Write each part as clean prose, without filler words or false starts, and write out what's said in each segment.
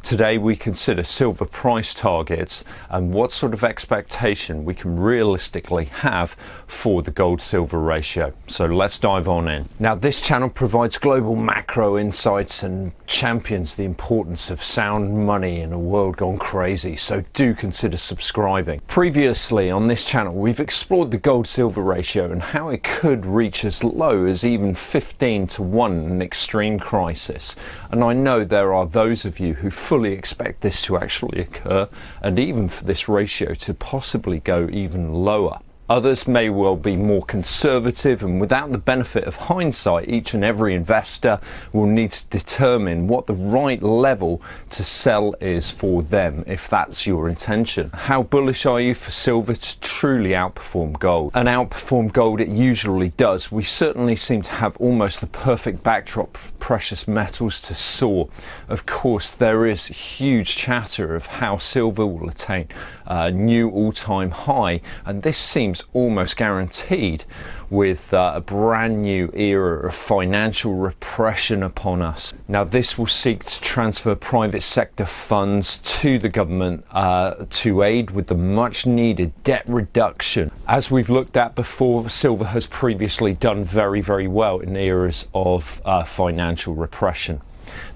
Today we consider silver price targets and what sort of expectation we can realistically have for the gold-silver ratio. So let's dive on in. Now, this channel provides global macro insights and champions the importance of sound money in a world gone crazy, so do consider subscribing. Previously on this channel we've explored the gold-silver ratio and how it could reach as low as even 15-1 in an extreme crisis, and I know there are those of you who fully expect this to actually occur, and even for this ratio to possibly go even lower. Others may well be more conservative, and without the benefit of hindsight, each and every investor will need to determine what the right level to sell is for them, if that's your intention. How bullish are you for silver to truly outperform gold? And outperform gold it usually does. We certainly seem to have almost the perfect backdrop for precious metals to soar. Of course, there is huge chatter of how silver will attain a new all-time high, and this seems almost guaranteed with a brand new era of financial repression upon us. Now, this will seek to transfer private sector funds to the government to aid with the much needed debt reduction. As we've looked at before, silver has previously done very well in eras of financial repression.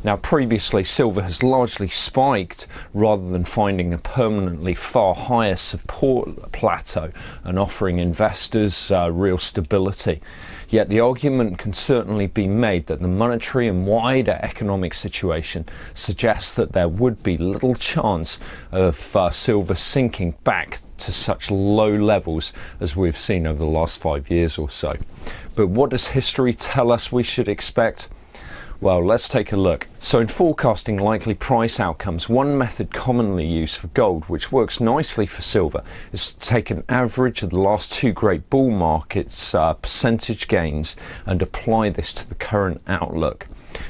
Now, previously silver has largely spiked rather than finding a permanently far higher support plateau and offering investors real stability. Yet the argument can certainly be made that the monetary and wider economic situation suggests that there would be little chance of silver sinking back to such low levels as we've seen over the last 5 years or so. But what does history tell us we should expect? Well, let's take a look. So in forecasting likely price outcomes, one method commonly used for gold, which works nicely for silver, is to take an average of the last two great bull markets' percentage gains and apply this to the current outlook.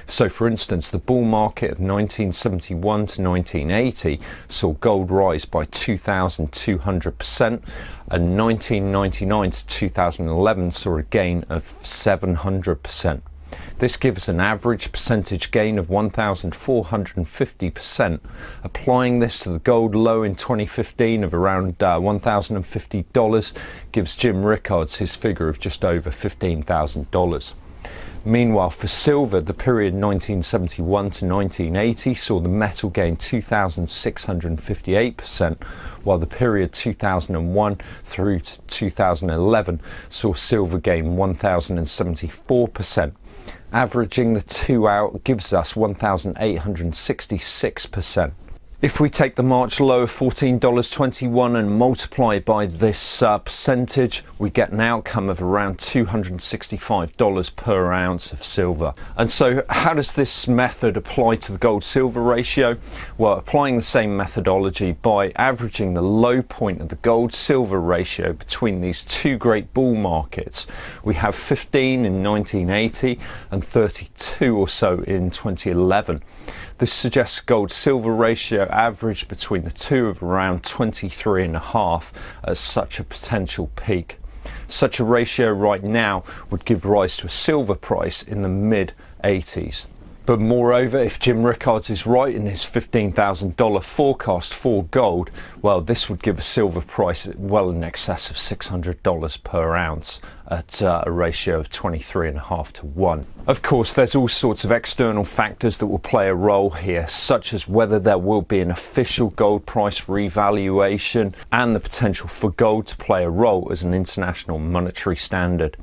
So for instance, the bull market of 1971 to 1980 saw gold rise by 2,200%, and 1999 to 2011 saw a gain of 700%. This gives an average percentage gain of 1,450%. Applying this to the gold low in 2015 of around $1,050 gives Jim Rickards his figure of just over $15,000. Meanwhile, for silver, the period 1971 to 1980 saw the metal gain 2,658%, while the period 2001 through to 2011 saw silver gain 1,074%. Averaging the two out gives us 1,866%. If we take the March low of $14.21 and multiply by this percentage, we get an outcome of around $265 per ounce of silver. And so how does this method apply to the gold-silver ratio? Well, applying the same methodology by averaging the low point of the gold-silver ratio between these two great bull markets, we have 15 in 1980 and 32 or so in 2011. This suggests gold-silver ratio average between the two of around 23.5 at such a potential peak. Such a ratio right now would give rise to a silver price in the mid-80s. But moreover, if Jim Rickards is right in his $15,000 forecast for gold, well, this would give a silver price well in excess of $600 per ounce at a ratio of 23.5 to 1. Of course, there's all sorts of external factors that will play a role here, such as whether there will be an official gold price revaluation and the potential for gold to play a role as an international monetary standard.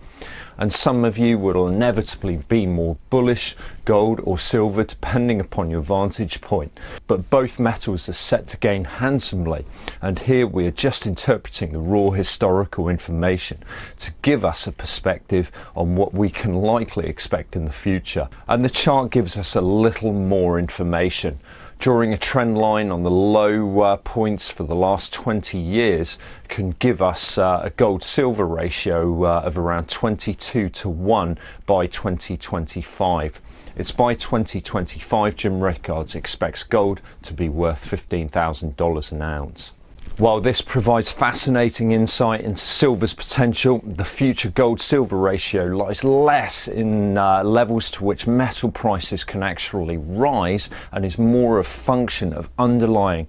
And some of you will inevitably be more bullish, gold or silver, depending upon your vantage point. But both metals are set to gain handsomely, and here we are just interpreting the raw historical information to give us a perspective on what we can likely expect in the future. And the chart gives us a little more information. Drawing a trend line on the low points for the last 20 years can give us a gold-silver ratio of around 22 to 1 by 2025. It's by 2025 Jim Rickards expects gold to be worth $15,000 an ounce. While this provides fascinating insight into silver's potential, the future gold-silver ratio lies less in levels to which metal prices can actually rise and is more a function of underlying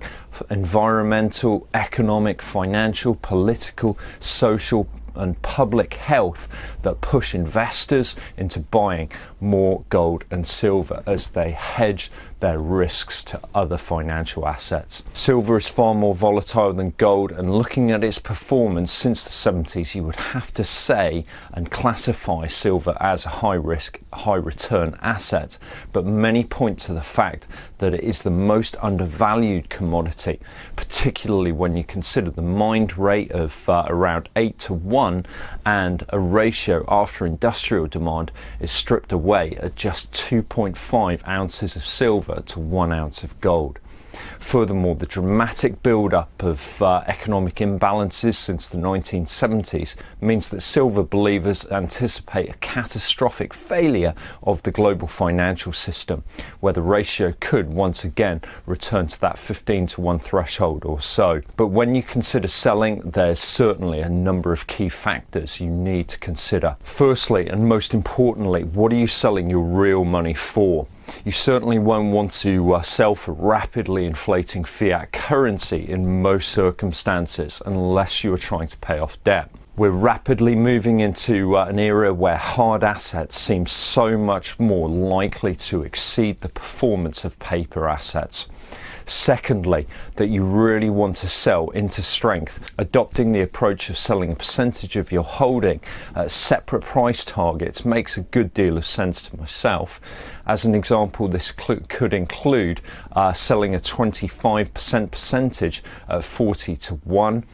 environmental, economic, financial, political, social and public health that push investors into buying more gold and silver as they hedge their risks to other financial assets. Silver is far more volatile than gold, and looking at its performance since the 70s, you would have to say and classify silver as a high risk, high return asset. But many point to the fact that it is the most undervalued commodity, particularly when you consider the mined rate of around 8 to 1 and a ratio after industrial demand is stripped away at just 2.5 ounces of silver to 1 ounce of gold. Furthermore, the dramatic build-up of economic imbalances since the 1970s means that silver believers anticipate a catastrophic failure of the global financial system, where the ratio could once again return to that 15 to 1 threshold or so. But when you consider selling, there's certainly a number of key factors you need to consider. Firstly, and most importantly, what are you selling your real money for? You certainly won't want to sell for rapidly inflating fiat currency in most circumstances unless you are trying to pay off debt. We're rapidly moving into an era where hard assets seem so much more likely to exceed the performance of paper assets. Secondly, that you really want to sell into strength. Adopting the approach of selling a percentage of your holding at separate price targets makes a good deal of sense to myself. As an example, this could include selling a 25% percentage at 40 to 1,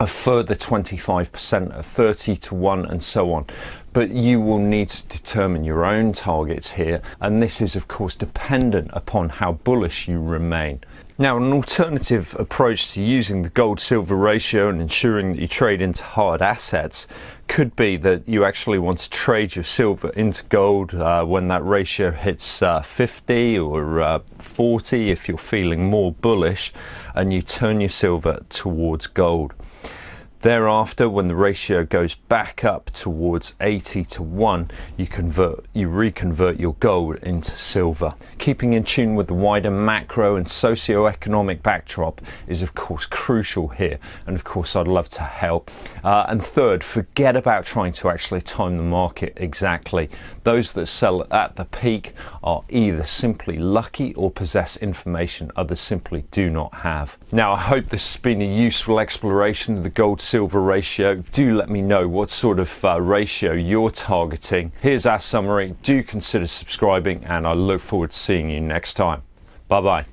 a further 25% at 30 to 1, and so on. But you will need to determine your own targets here, and this is of course dependent upon how bullish you remain. Now, an alternative approach to using the gold-silver ratio and ensuring that you trade into hard assets could be that you actually want to trade your silver into gold when that ratio hits 50 or 40 if you're feeling more bullish, and you turn your silver towards gold. Thereafter, when the ratio goes back up towards 80 to 1, you reconvert your gold into silver. Keeping in tune with the wider macro and socio-economic backdrop is of course crucial here, and of course I'd love to help. And third, forget about trying to actually time the market exactly. Those that sell at the peak are either simply lucky or possess information others simply do not have. Now, I hope this has been a useful exploration of the gold-silver ratio. Do let me know what sort of ratio you're targeting. Here's our summary. Do consider subscribing, and I look forward to seeing you next time. Bye bye.